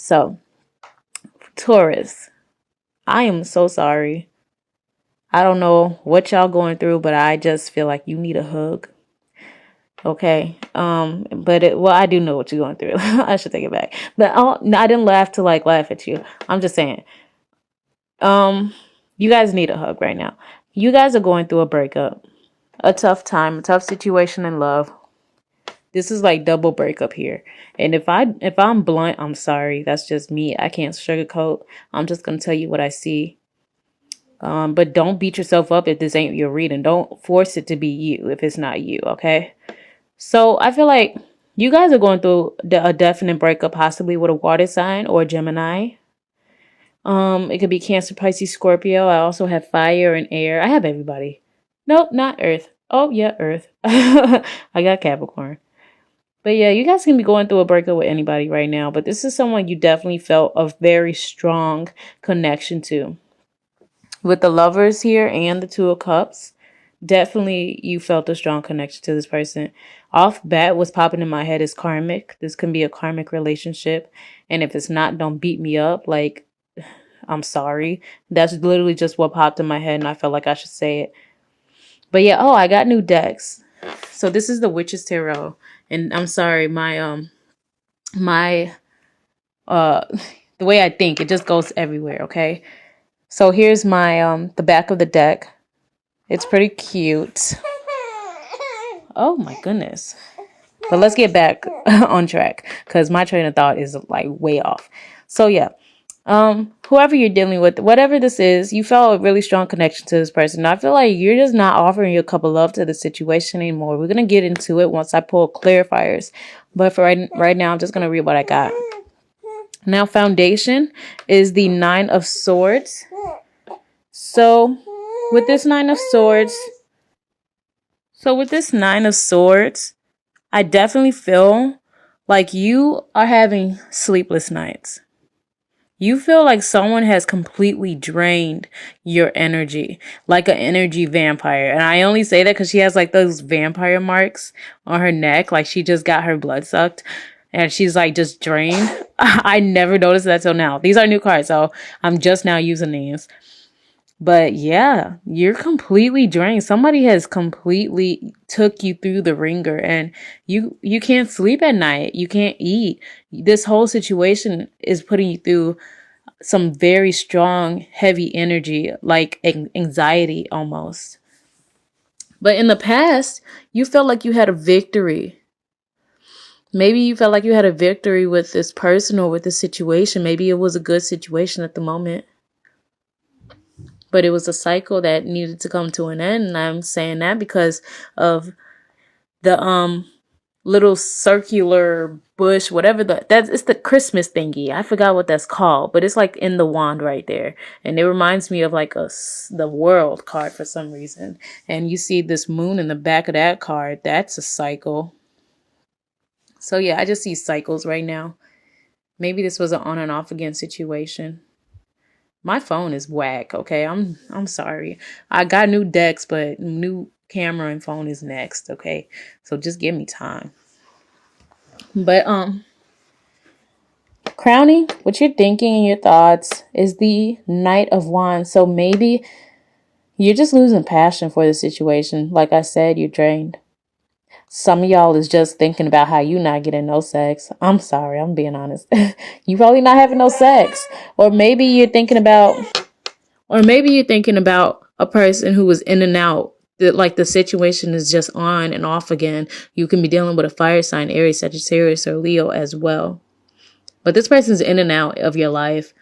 So, Taurus, I am so sorry. I don't know what y'all going through, but I just feel like you need a hug. Okay. Well, I do know what you're going through. I should take it back. But I didn't laugh to like laugh at you. I'm just saying. You guys need a hug right now. You guys are going through a breakup, a tough time, a tough situation in love. This is like double breakup here. And if I'm blunt, I'm sorry. That's just me. I can't sugarcoat. I'm just gonna tell you what I see. But don't beat yourself up if this ain't your reading. Don't force it to be you if it's not you, okay? So I feel like you guys are going through a definite breakup, possibly with a water sign or a Gemini. It could be Cancer, Pisces, Scorpio. I also have fire and air. I have everybody. Nope, not Earth. Oh yeah, Earth. I got Capricorn. But yeah, you guys can be going through a breakup with anybody right now. But this is someone you definitely felt a very strong connection to. With the Lovers here and the Two of Cups, definitely you felt a strong connection to this person. Off bat, what's popping in my head is karmic. This can be a karmic relationship. And if it's not, don't beat me up. Like, I'm sorry. That's literally just what popped in my head and I felt like I should say it. But yeah, I got new decks. So this is the Witch's Tarot. And I'm sorry, my the way I think, it just goes everywhere, okay? So here's my the back of the deck. It's pretty cute. Oh my goodness. But let's get back on track because my train of thought is like way off. So yeah. Whoever you're dealing with, whatever this is, you felt a really strong connection to this person. I feel like you're just not offering your cup of love to the situation anymore. We're going to get into it once I pull clarifiers. But for right now, I'm just going to read what I got. Now, foundation is the Nine of Swords. So with this Nine of Swords, I definitely feel like you are having sleepless nights. You feel like someone has completely drained your energy, like an energy vampire. And I only say that because she has like those vampire marks on her neck, like she just got her blood sucked and she's like just drained. I never noticed that till now. These are new cards, so I'm just now using these. But yeah, you're completely drained. Somebody has completely took you through the ringer and you can't sleep at night. You can't eat. This whole situation is putting you through some very strong, heavy energy, like anxiety almost. But in the past, you felt like you had a victory. Maybe you felt like you had a victory with this person or with this situation. Maybe it was a good situation at the moment. But it was a cycle that needed to come to an end. And I'm saying that because of the little circular bush, whatever it's the Christmas thingy. I forgot what that's called, but it's like in the wand right there. And it reminds me of like the world card for some reason. And you see this moon in the back of that card. That's a cycle. So yeah, I just see cycles right now. Maybe this was an on and off again situation. My phone is whack, okay? I'm sorry. I got new decks, but new camera and phone is next, okay? So just give me time. But crowning what you're thinking and your thoughts is the Knight of Wands. So maybe you're just losing passion for the situation. Like I said, you're drained. Some of y'all is just thinking about how you not getting no sex. I'm sorry, I'm being honest. You probably not having no sex. Or maybe you're thinking about a person who was in and out. Like the situation is just on and off again. You can be dealing with a fire sign, Aries, Sagittarius, or Leo as well. But this person's in and out of your life.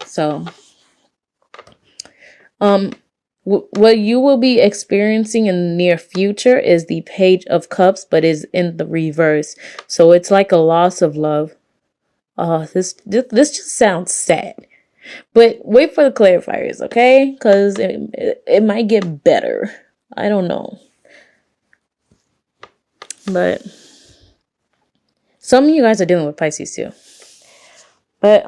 So, what you will be experiencing in the near future is the Page of Cups, but is in the reverse. So it's like a loss of love. This just sounds sad. But wait for the clarifiers, okay? Because it might get better. I don't know. But some of you guys are dealing with Pisces too. But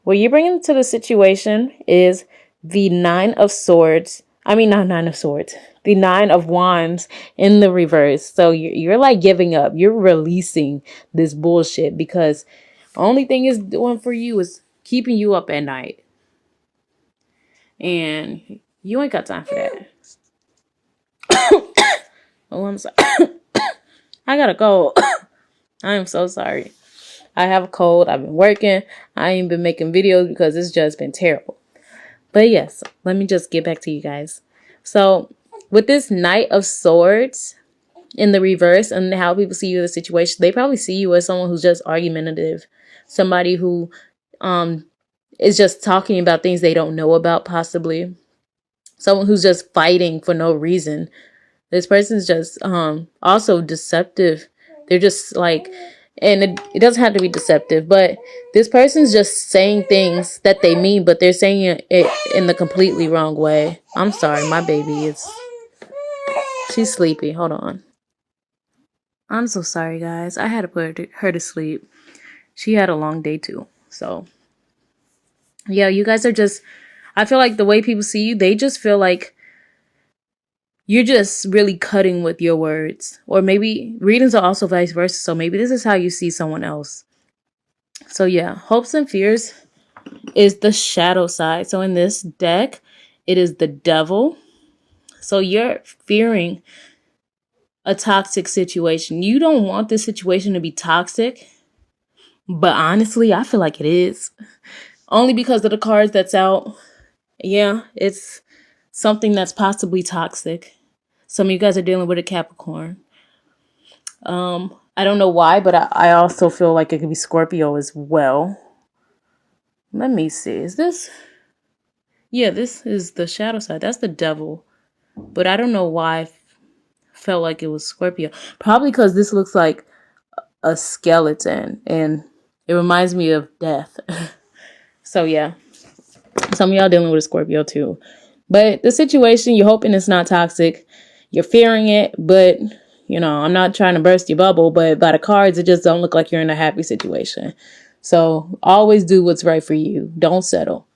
what you're bringing to the situation is the Nine of Swords. I mean, not Nine of Swords. The Nine of Wands in the reverse. So you're like giving up. You're releasing this bullshit because Only thing it's doing for you is keeping you up at night. And you ain't got time for that. Oh, I'm sorry. I got a cold. I am so sorry. I have a cold. I've been working. I ain't been making videos because it's just been terrible. But yes, let me just get back to you guys. So with this Knight of Swords in the reverse and how people see you in the situation, they probably see you as someone who's just argumentative. Somebody who is just talking about things they don't know about, possibly. Someone who's just fighting for no reason. This person's just also deceptive. They're just like, and it doesn't have to be deceptive, but this person's just saying things that they mean, but they're saying it in the completely wrong way. I'm sorry, my baby is, she's sleepy. Hold on. I'm so sorry, guys. I had to put her to sleep. She had a long day too. So, yeah, you guys are just, I feel like the way people see you, they just feel like you're just really cutting with your words. Or maybe readings are also vice versa. So maybe this is how you see someone else. So yeah, hopes and fears is the shadow side. So in this deck, it is the devil. So you're fearing a toxic situation. You don't want this situation to be toxic. But honestly, I feel like it is. Only because of the cards that's out. Yeah, it's something that's possibly toxic. Some of you guys are dealing with a Capricorn. I don't know why, but I also feel like it could be Scorpio as well. Let me see. Is this? Yeah, this is the shadow side. That's the devil. But I don't know why I felt like it was Scorpio. Probably because this looks like a skeleton and it reminds me of death. So yeah, some of y'all dealing with a Scorpio too. But the situation, you're hoping it's not toxic. You're fearing it, but you know, I'm not trying to burst your bubble, but by the cards, it just don't look like you're in a happy situation. So always do what's right for you. Don't settle.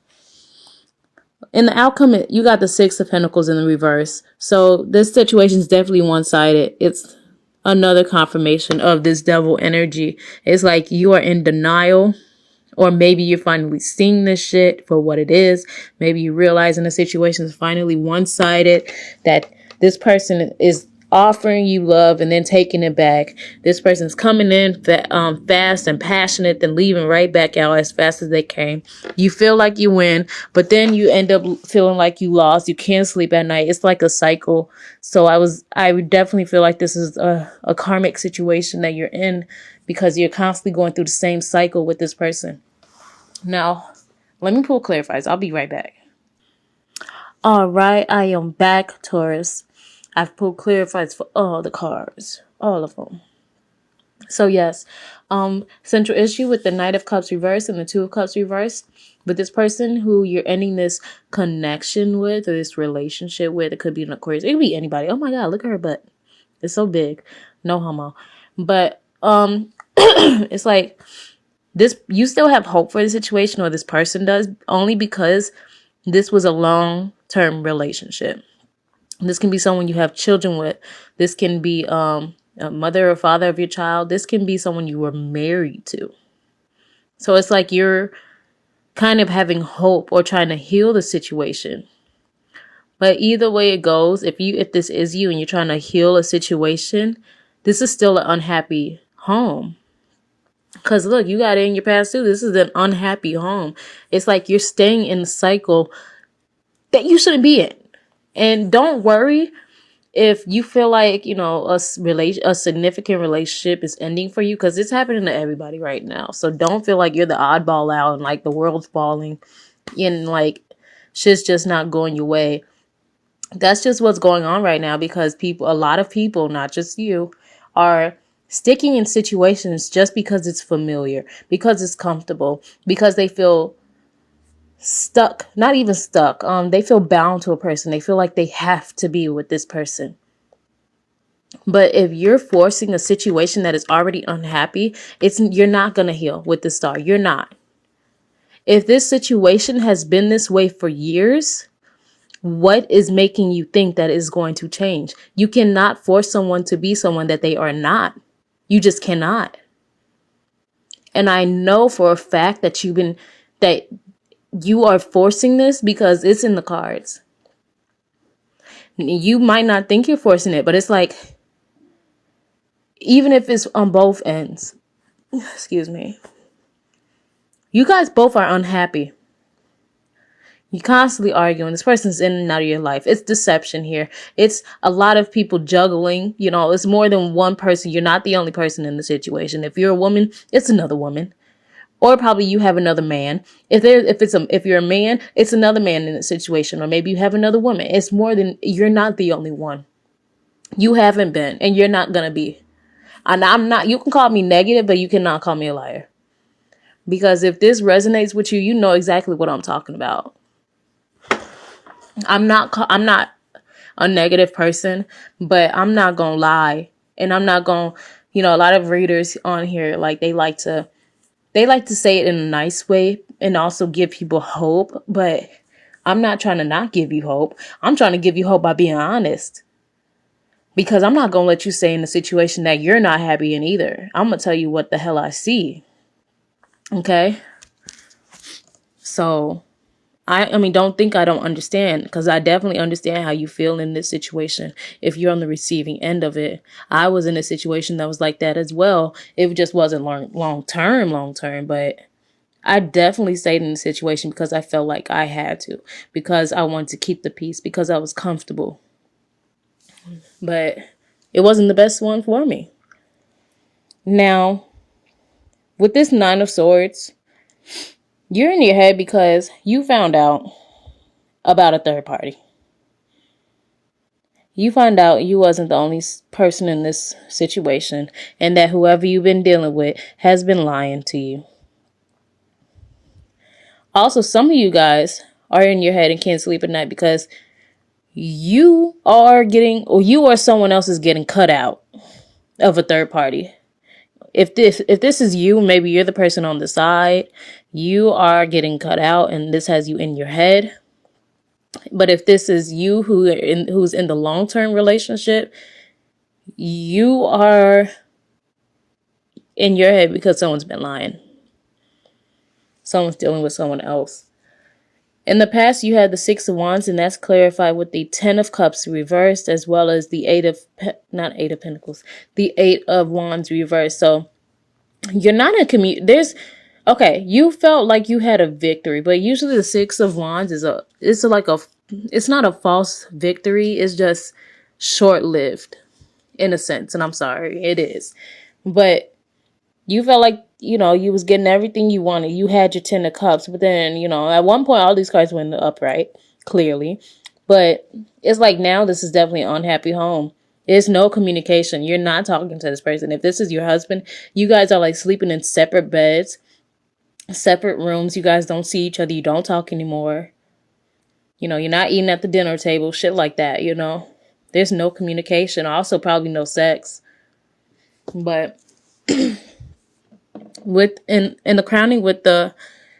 In the outcome, you got the Six of Pentacles in the reverse. So this situation is definitely one-sided. It's another confirmation of this devil energy. It's like you are in denial. Or maybe you're finally seeing this shit for what it is. Maybe you realizing the situation is finally one-sided, that this person is offering you love and then taking it back. This person's coming in fast and passionate, then leaving right back out as fast as they came. You feel like you win, but then you end up feeling like you lost. You can't sleep at night. It's like a cycle. So I would definitely feel like this is a karmic situation that you're in because you're constantly going through the same cycle with this person. Now, let me pull clarifiers. I'll be right back. All right, I am back, Taurus. I've pulled clarifiers for all the cards, all of them. So yes, central issue with the Knight of Cups reverse and the Two of Cups reverse. With this person who you're ending this connection with or this relationship with, it could be an Aquarius. It could be anybody. Oh my God, look at her butt. It's so big. No homo. But it's like this. You still have hope for the situation, or this person does, only because this was a long-term relationship. This can be someone you have children with. This can be a mother or father of your child. This can be someone you were married to. So it's like you're kind of having hope or trying to heal the situation. But either way it goes, if this is you and you're trying to heal a situation, this is still an unhappy home. Because look, you got it in your past too. This is an unhappy home. It's like you're staying in the cycle that you shouldn't be in. And don't worry if you feel like, you know, a significant relationship is ending for you, because it's happening to everybody right now. So don't feel like you're the oddball out and like the world's falling and like shit's just not going your way. That's just what's going on right now, because a lot of people, not just you, are sticking in situations just because it's familiar, because it's comfortable, because they feel stuck, not even stuck. They feel bound to a person. They feel like they have to be with this person. But if you're forcing a situation that is already unhappy, you're not going to heal with the star. You're not. If this situation has been this way for years, what is making you think that is going to change? You cannot force someone to be someone that they are not. You just cannot. And I know for a fact that that you are forcing this because it's in the cards. You might not think you're forcing it, but it's like, even if it's on both ends, excuse me, you guys both are unhappy. You constantly arguing. This person's in and out of your life. It's deception here. It's a lot of people juggling. You know, it's more than one person. You're not the only person in the situation. If you're a woman, it's another woman. Or probably you have another man. If you're a man, it's another man in the situation. Or maybe you have another woman. It's more than, you're not the only one. You haven't been, and you're not gonna be. And I'm not, you can call me negative, but you cannot call me a liar. Because if this resonates with you, you know exactly what I'm talking about. I'm not a negative person, but I'm not gonna lie. And I'm not gonna, a lot of readers on here, like, they like to say it in a nice way and also give people hope, but I'm not trying to not give you hope. I'm trying to give you hope by being honest. Because I'm not gonna let you stay in a situation that you're not happy in either. I'm gonna tell you what the hell I see. Okay? So I mean, don't think I don't understand, because I definitely understand how you feel in this situation if you're on the receiving end of it. I was in a situation that was like that as well. It just wasn't long term, but I definitely stayed in the situation because I felt like I had to, because I wanted to keep the peace, because I was comfortable. But it wasn't the best one for me. Now, with this Nine of Swords, you're in your head because you found out about a third party. You find out you wasn't the only person in this situation, and that whoever you've been dealing with has been lying to you. Also, some of you guys are in your head and can't sleep at night because you or someone else is getting cut out of a third party. If this is you, maybe you're the person on the side, you are getting cut out and this has you in your head. But if this is you who's in the long-term relationship, you are in your head because someone's been lying. Someone's dealing with someone else. In the past, you had the Six of Wands, and that's clarified with the Ten of Cups reversed, as well as the the Eight of Wands reversed. So you're not in you felt like you had a victory, but usually the Six of Wands it's not a false victory. It's just short-lived in a sense. And I'm sorry, it is. But you felt like, you was getting everything you wanted. You had your Ten of Cups, but then, at one point, all these cards went upright, clearly. But it's like now this is definitely an unhappy home. There's no communication. You're not talking to this person. If this is your husband, you guys are like sleeping in separate beds, separate rooms. You guys don't see each other. You don't talk anymore. You're not eating at the dinner table, shit like that, There's no communication. Also, probably no sex. But in the crowning with the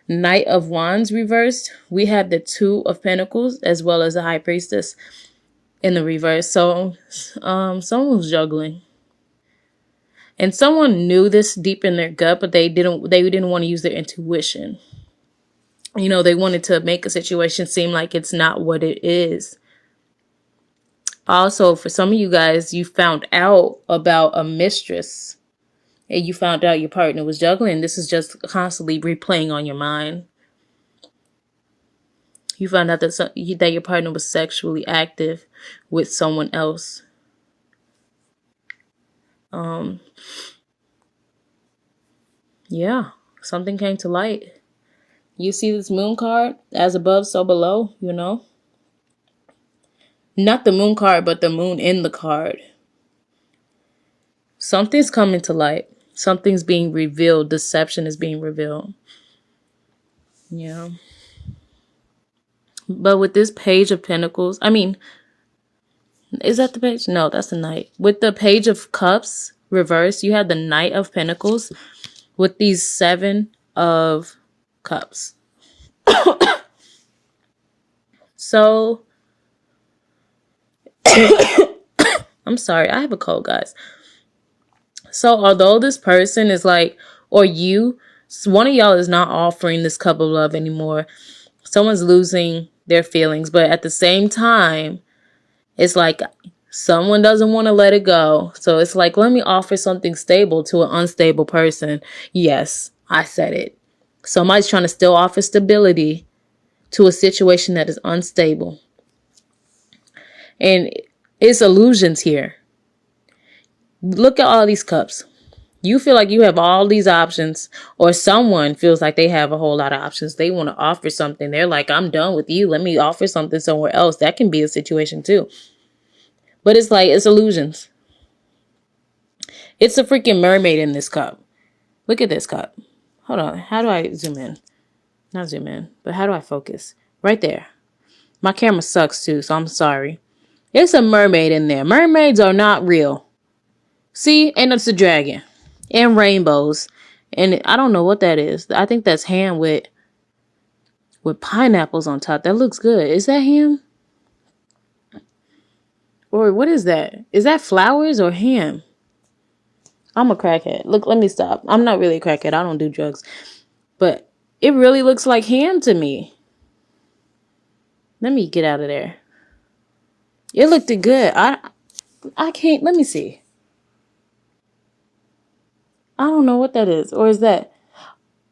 Knight of Wands reversed, we have the Two of Pentacles as well as the High Priestess in the reverse. So someone was juggling. And someone knew this deep in their gut, but they didn't want to use their intuition. They wanted to make a situation seem like it's not what it is. Also, for some of you guys, you found out about a mistress. And you found out your partner was juggling. This is just constantly replaying on your mind. You found out that your partner was sexually active with someone else. Yeah, something came to light. You see this Moon card? As above, so below, Not the Moon card, but the moon in the card. Something's coming to light. Something's being revealed. Deception is being revealed. Yeah. But with this Page of Pentacles, is that the page? No, that's the Knight. With the Page of Cups reversed, you have the Knight of Pentacles with these Seven of Cups. So, I'm sorry, I have a cold, guys. So although this person is like, or you So one of y'all is not offering this cup of love anymore. Someone's losing their feelings, but at the same time, it's like someone doesn't want to let it go. So it's like, let me offer something stable to an unstable person. Yes, I said it. Somebody's trying to still offer stability to a situation that is unstable. And it's illusions here. Look at all these cups. You feel like you have all these options, or someone feels like they have a whole lot of options. They want to offer something. They're like, I'm done with you. Let me offer something somewhere else. That can be a situation too. But it's like, it's illusions. It's a freaking mermaid in this cup. Look at this cup. Hold on. How do I zoom in? Not zoom in, but how do I focus? Right there. My camera sucks too, so I'm sorry. It's a mermaid in there. Mermaids are not real. See? And it's a dragon. And rainbows. And I don't know what that is. I think that's ham with pineapples on top. That looks good. Is that ham? Or what is that? Is that flowers or ham? I'm a crackhead. Look, let me stop. I'm not really a crackhead. I don't do drugs. But it really looks like ham to me. Let me get out of there. It looked good. I can't. Let me see. I don't know what that is. Or is that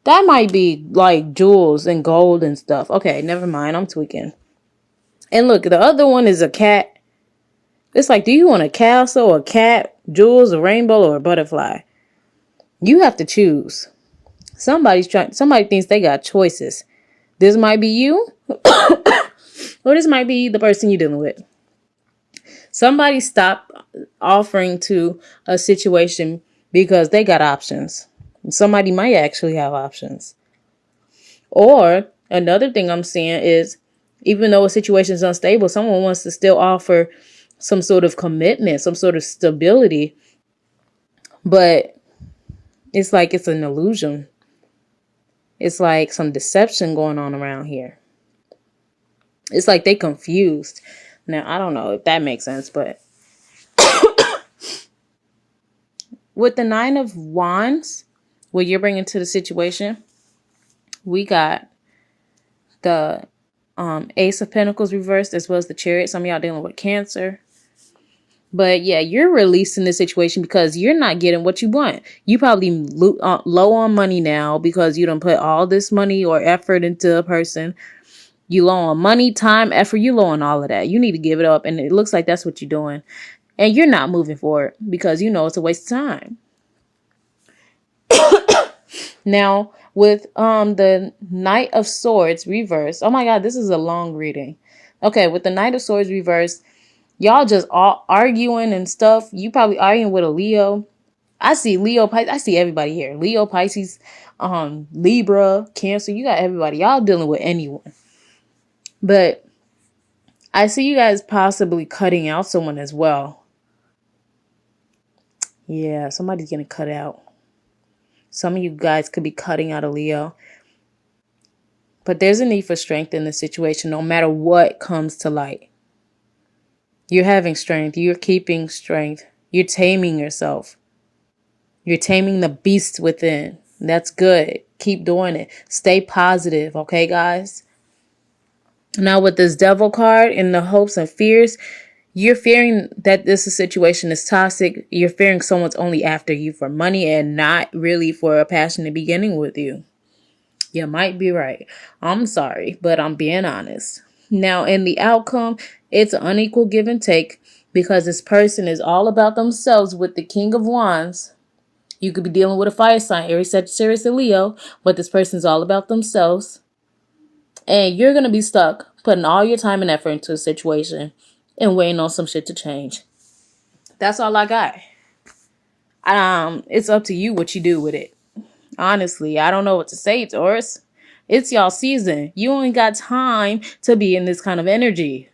might be like jewels and gold and stuff. Okay, never mind. I'm tweaking. And look, the other one is a cat. It's like, do you want a castle, a cat, jewels, a rainbow, or a butterfly? You have to choose. Somebody thinks they got choices. This might be you, or this might be the person you're dealing with. Somebody stop offering to a situation because they got options. Somebody might actually have options. Or another thing I'm seeing is, even though a situation is unstable, someone wants to still offer some sort of commitment, some sort of stability. But it's like it's an illusion. It's like some deception going on around here. It's like they confused. Now, I don't know if that makes sense, but with the 9 of Wands, what you're bringing to the situation, we got the Ace of Pentacles reversed, as well as the Chariot. Some of y'all dealing with Cancer. But yeah, you're releasing this situation because you're not getting what you want. You probably low on money now because you don't put all this money or effort into a person. You low on money, time, effort. You low on all of that. You need to give it up. And it looks like that's what you're doing. And you're not moving forward because you know it's a waste of time. Now, with the Knight of Swords reversed. Oh my God, this is a long reading. Okay, with the Knight of Swords reversed, y'all just all arguing and stuff. You probably arguing with a Leo. I see Leo, Pisces. I see everybody here. Leo, Pisces, Libra, Cancer. You got everybody. Y'all dealing with anyone. But I see you guys possibly cutting out someone as well. Yeah, somebody's getting cut out. Some of you guys could be cutting out a Leo. But there's a need for strength in this situation, no matter what comes to light. You're having strength. You're keeping strength. You're taming yourself. You're taming the beast within. That's good. Keep doing it. Stay positive. Okay, guys? Now with this Devil card and the hopes and fears, you're fearing that this situation is toxic. You're fearing someone's only after you for money and not really for a passionate beginning with you. You might be right. I'm sorry, but I'm being honest. Now, in the outcome, it's an unequal give and take because this person is all about themselves with the King of Wands. You could be dealing with a fire sign, Aries, Sagittarius, and Leo, but this person's all about themselves. And you're going to be stuck putting all your time and effort into a situation and waiting on some shit to change. That's all I got. It's up to you what you do with it. Honestly, I don't know what to say, Taurus. It's y'all season. You ain't got time to be in this kind of energy.